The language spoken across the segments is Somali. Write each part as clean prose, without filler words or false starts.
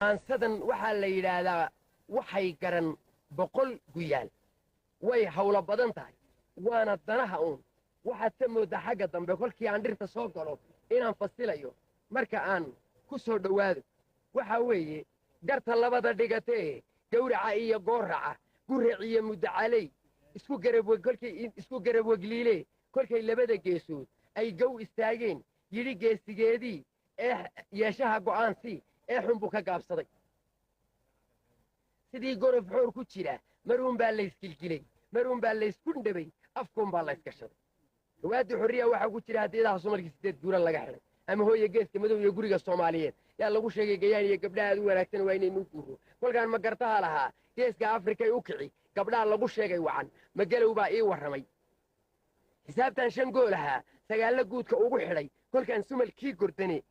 aansadan waxaa la yidhaahdaa waxay garan boqol guyaal way hawlo badan tahay waana danaha uun waxaad ka mooddaa xagga dambe kolkii aan dhirta soo galo inaan fasilayo marka aan ku soo dhowaado waxaa weeye garta labada dhigatee gawraca iyo gooraca gurac iyo muddacaley isku garab wegliile kolkay labada geesood ay gow istaageen yidhi geesigeedii ee yeeshaha go'aansii ee xunbu ka gaabsaday sidii gorof xoor ku jira maruun baa layskilgilay maruun baa layskundhabay afkuun baa layskashaday dhawaadii xorriya waxaa ku jira haddiidaha sumarkii 8 guura laga xidhay ama hooya geeska madow iyo guriga soomaaliyeed yaa lagu sheegay gayaan iyo gabdhaha aad u wanaagsan waa inaynu guuro kolkaan ma gartaha lahaa geeska afrikay u kici gabdhaha lagu sheegay wacan magalow baa ii warramay xisaabtan 5 gool ahaa 9 guudka ugu xidhay kolkaan sumalkii gordane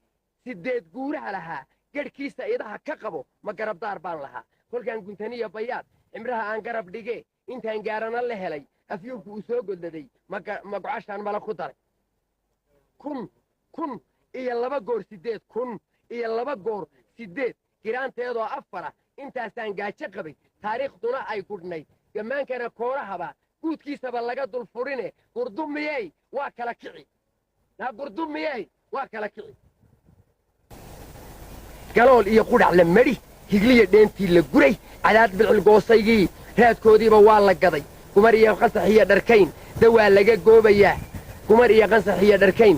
8 guuraha lahaa garhkiisa idaha ka qabo ma garabdaar baan lahaa kolkaan guntaniya bayaad cimraha aan garab dhige intaan gaarana la helay afyuubku uu soo godladay ma gocashaan mala ku daray kun iyo 2 goor 8 kun iyo 2 goor 8 giraanteedoo 4 intaasaan gaajo qabay taariikhduna ay gudhnayd gammaankana koorahaba guudkiisaba laga dul furine gurdumiyey waa kala kici gurdumiyey waa kala kici galool iyo qudhac la madhi higliya dheentii la guray cadaad bilcil goosaygii raadkoodiiba waa la gaday kumar iyo qasax iyo dharkayn dawaa laga goobayaa kumar iyo qasax iyo dharkayn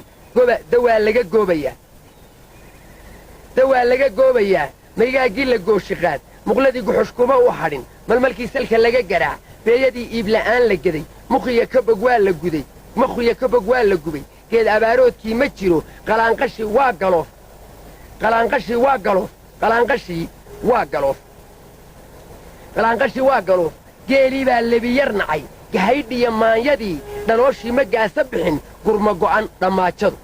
dawaa laga goobayaa maygaagii la gooshiqaad muqladii guxushkuma u hadhin malmalkii salka laga garaac beeyadii iibla'aan la geday mukhiya kabog waa la gubay geed abaaroodkii ma jiro qalaanqashii waa galoof geelii baa lebiyar nacay gahaydhiya maanyadii dhalooshii ma gaasa bixin gurma go'an dhammaajadu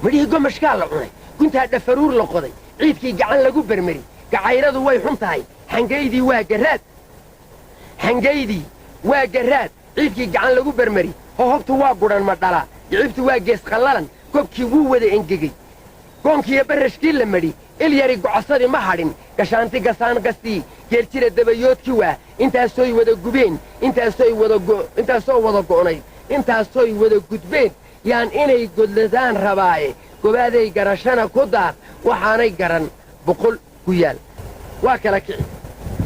midhihii gomashkaa la cunay guntaa dhafaruur la qoday ciidkii gacan lagu bermeri gacayradu way xun tahay xangaydii waa garraad ciidkii gacan lagu bermeri hohobtu waa gudhan ma dhala gicibtu waa gees qallalan gobkii wuu wada engegey goonkiiyo barrashkii la madhi ilyari gocosadii ma hadhin gashaanti gasaan gastii geerjira dabayoodkii waa intaasoy wada gubeen intaasoo wada gudbeen yaan inay godladaan rabaaye gobaaday garashana ku daaq waxaanay garan 100 guyaal waa kala kici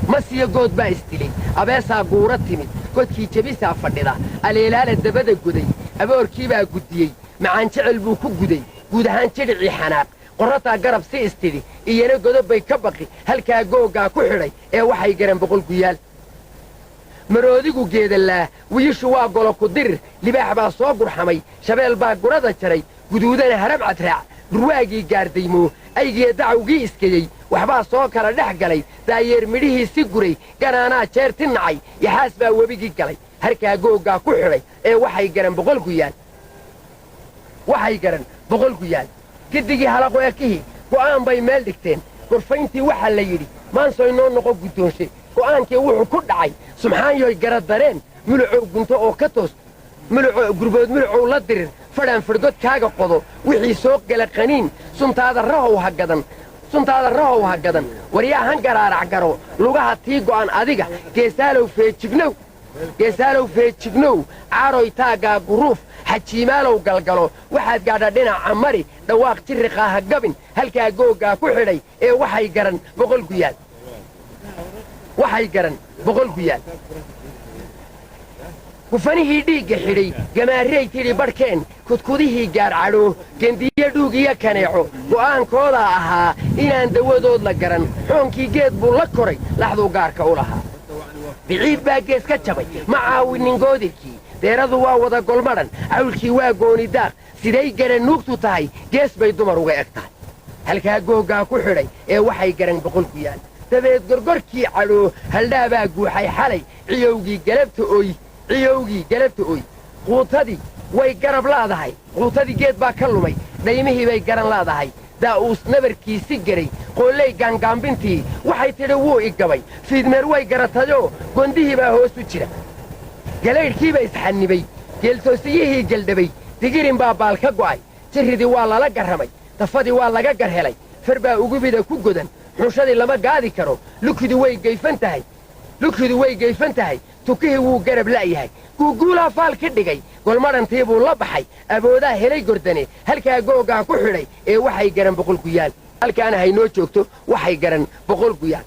masiyo good baa isdilay abeesaa guura timid godkii jebisaa fadhida aleelaala dabada goday aboorkii baa guddiyey macaan jecel buu ku guday guud ahaan jidhicii xanaaq qorrataa garab si istidhi iyana godob bay ka baqi halkaa googgaa ku xidhay ee waxay garan 100 guyaal maroodigu geedallaa wiyishu waa golo ku dirir libaax baa soo gurxamay shabeel baa gurada jaray guduudana harab cadraac durwaagii gaardaymoo aygiya dacawgii iskayey waxbaa soo kala dhex galay daayeer midhihii si guray ganaanaa jeerti nacay yaxaas baa webigii galay harkaa googgaa ku xidhay ee waxay garan 100 guyaal giddigii halaqu ekihii go'aan bay meel dhigteen gorfayntii waxaa la yidhi maansoy noo noqo guddoonshe go'aankii wuxuu ku dhacay subxaanyoy garadareen mulucow gunto oo ka toos gurbood mulucow la dirir fadhaan fadhgodkaaga qodo wixii soo gala qaniin suntaada rahow ha gadan waryahan garaarac garo lugaha tii go'an adiga geesaalow feejignow caaroy taaggaa guruuf xajiimaalow galgalo waxaad gaadha dhinaca mari dhawaaq jirriqaa ha gabin halkaa googgaa ku xidhay ee waxay garan 100 guyaal gufanihii dhiigga xidhay gamaarey tidhi badhkeen kudkudihii gaarcadhoo gendiyo dhuugiyo kaneeco go'aankoodaa ahaa inaan dawadood la garan xoonkii geed buu la koray laxduu gaarka u lahaa biciid baa gees ka jabay ma caawinin goodirkii deeradu waa wada golmadhan cawlkii waa gooni daaq siday garan nuugtu tahay gees bay dumar uga eg tahay halkaa googgaa ku xidhay ee waxay garan 100 guyaal dabeed gorgorkii cadhoo haldhaa baa guuxay xalay ciyowgii galabta ooy quutadii way garab laadahay quutadii geed baa ka lumay dhaymihii bay garan laadahay daa'uus nabarkiisi garay qooley gaangaambintii waxay tidhi wuu i gabay fiidmeer way garatayoo gondihii baa hoos u jira galaydhkiiba isxannibay geeltoosiyihii geldhabay digirin baa baal ka go'ay jirridii waa lala garramay dafadii waa laga gar helay far baa ugubida ku godan xunshadii lama gaadi karo lukidu way geyfan tahay tukihii wuu garab la'yahay guuguulaa faal ka dhigay golmadhantii buu la baxay aboodaa helay gordane halkaa googaa ku xidhay ee waxay garan boqol ku yaal halkaana haynoo joogto waxay garan boqol ku yaal